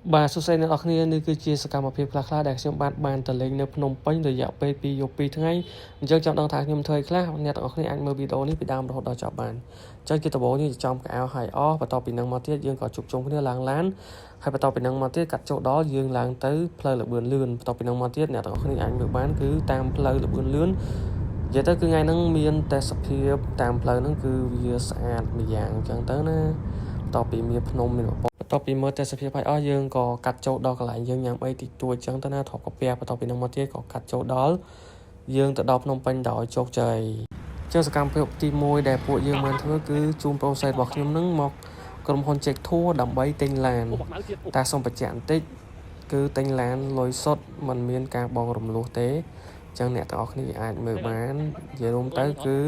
បាទសួស្តីអ្នកនរគ្នានេះគឺជាសកម្មភាពខ្លះៗដែលខ្ញុំបានទៅលេងនៅភ្នំពេញរយៈពេល2យប់2ថ្ងៃអញ្ចឹងចង់ដឹងថាខ្ញុំធ្វើខ្លះអ្នកទាំងអស់គ្នាអាចមើលវីដេអូនេះពីដើមរហូតដល់ចប់បានអញ្ចឹងជាដំបូងយើងចំកៅអៅហើយអស់បន្ទាប់ពីនឹងមកទៀតយើងក៏ជួបជុំគ្នាឡើងឡានហើយបន្ទាប់ពីនឹងមកទៀតកាត់ចូលដល់យើងឡើងទៅផ្លូវលបឿនលឿនបន្ទាប់ពីនឹងមកទៀតអ្នកទាំងអស់គ្នាអាចមើលបានគឺតាមផ្លូវលបឿនលឿននិយាយទៅគឺថ្ងៃហ្នឹងមានទេសភាពតាមផ្លូវហ្នឹងគឺវាស្អាតម្យ៉ាងអញ្ចឹងទៅណាបន្ទាប់ពីមានភ្នំមានបន្ទាប់ពីមើលទេសភាពហើយអស់យើងក៏កាត់ចូលដល់កន្លែងយើងញ៉ាំអីតិចតួចអញ្ចឹងទៅណាថប់កាពះបន្ទាប់ពីនឹងមកទៀតក៏កាត់ចូលដល់យើងទៅដល់ភ្នំពេញដោយជោគជ័យជាសកម្មភាពទី1ដែលពួកយើងបានធ្វើគឺជូនប្រូសេសរបស់ខ្ញុំនឹងមកក្រុមហ៊ុន Check Tour ដើម្បីទិញឡានតែសូមបញ្ជាក់បន្តិចគឺទិញឡានលុយសុទ្ធមិនមានការបងរំលោះទេអញ្ចឹងអ្នកទាំងអស់គ្នាអាចមើលបាននិយាយរួមទៅគឺ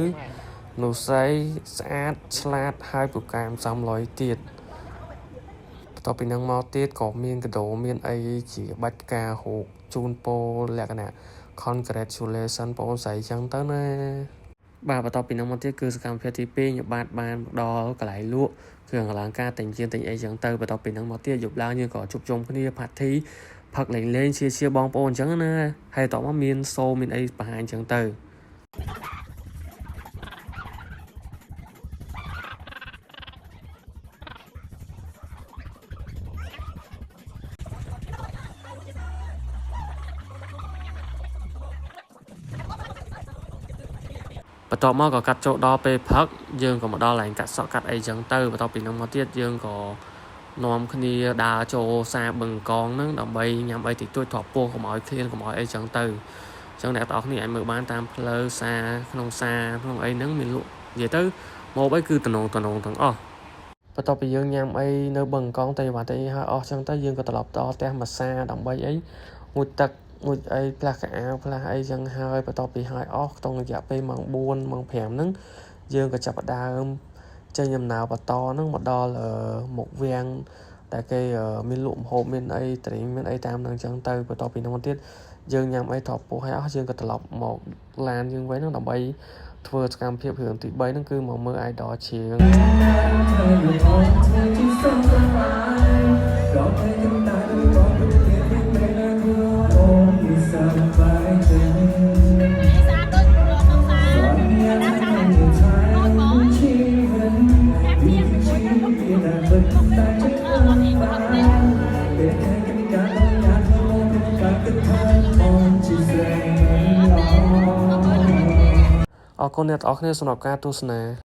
នុស្ស័យស្អាតឆ្លាតហើយពូកែមសំឡុយទៀតបន្ទាប់ពីនឹងមកទៀតក៏មានកដោមានអីជាបាច់ផ្កាហូបជូនពរលក្ខណៈ congratulation បងស្រីចឹងទៅណាបាទបន្ទាប់ពីនឹងមកទៀតគឺសកម្មភាពទី2ខ្ញុំបានដល់កន្លែងលក់គ្រឿងអលង្ការតែងជាងតែងអីចឹងទៅបន្ទាប់ពីនឹងមកទៀតយប់ឡើងយើងក៏ជួបជុំគ្នាផាត់ធីផឹកលេងជាបងប្អូនអញ្ចឹងណាហើយតោះមកមានសូមានអីបង្ហាញអញ្ចឹងទៅបន្ទាប់មកក៏កាត់ចូលដល់ពេលផឹកយើងក៏មកដល់កន្លែងកាត់សក់កាត់អីចឹងទៅបន្ទាប់ពីនោះមកទៀតយើងក៏នាំគ្នាដើរចូលសាបឹងកងហ្នឹងដើម្បីញ៉ាំអីតិចតួចថតពោះកុំឲ្យឃ្លានកុំឲ្យអីចឹងទៅអញ្ចឹងអ្នកទាំងអស់គ្នាអាចមើលបានតាមផ្លូវក្នុងអីហ្នឹងមានលក់និយាយទៅមកអីគឺតំណងទាំងអស់បន្ទាប់ពីយើងញ៉ាំអីនៅបឹងកងតែវ៉ាត់អីហើយអស់ចឹងទៅយើងក៏ត្រឡប់ដល់ផ្ទះមួយសាដើម្បីអីងូតទឹកងូតអីផ្លាស់កៅអៅផ្លាស់អីចឹងហើយបន្ទាប់ពីហើយអស់ក្នុងរយៈពេលម៉ោង4ម៉ោង5ហ្នឹងយើងក៏ចាប់ផ្ដើមចេញដំណើរបន្តហ្នឹងមកដល់មុខវាំងតែគេមានលក់ម្ហូបមានអីត្រេងមានអីតាមហ្នឹងចឹងទៅបន្ទាប់ពីនោះទៀតយើងញ៉ាំអីថតពោះហើយអស់យើងក៏ត្រឡប់មកឡានយើងវិញហ្នឹងដើម្បីធ្វើសកម្មភាពរឿងទី3ហ្នឹងគឺមកមើល idol ជាងអរគុណអ្នកទាំងអស់គ្នាសម្រាប់ការទស្សនា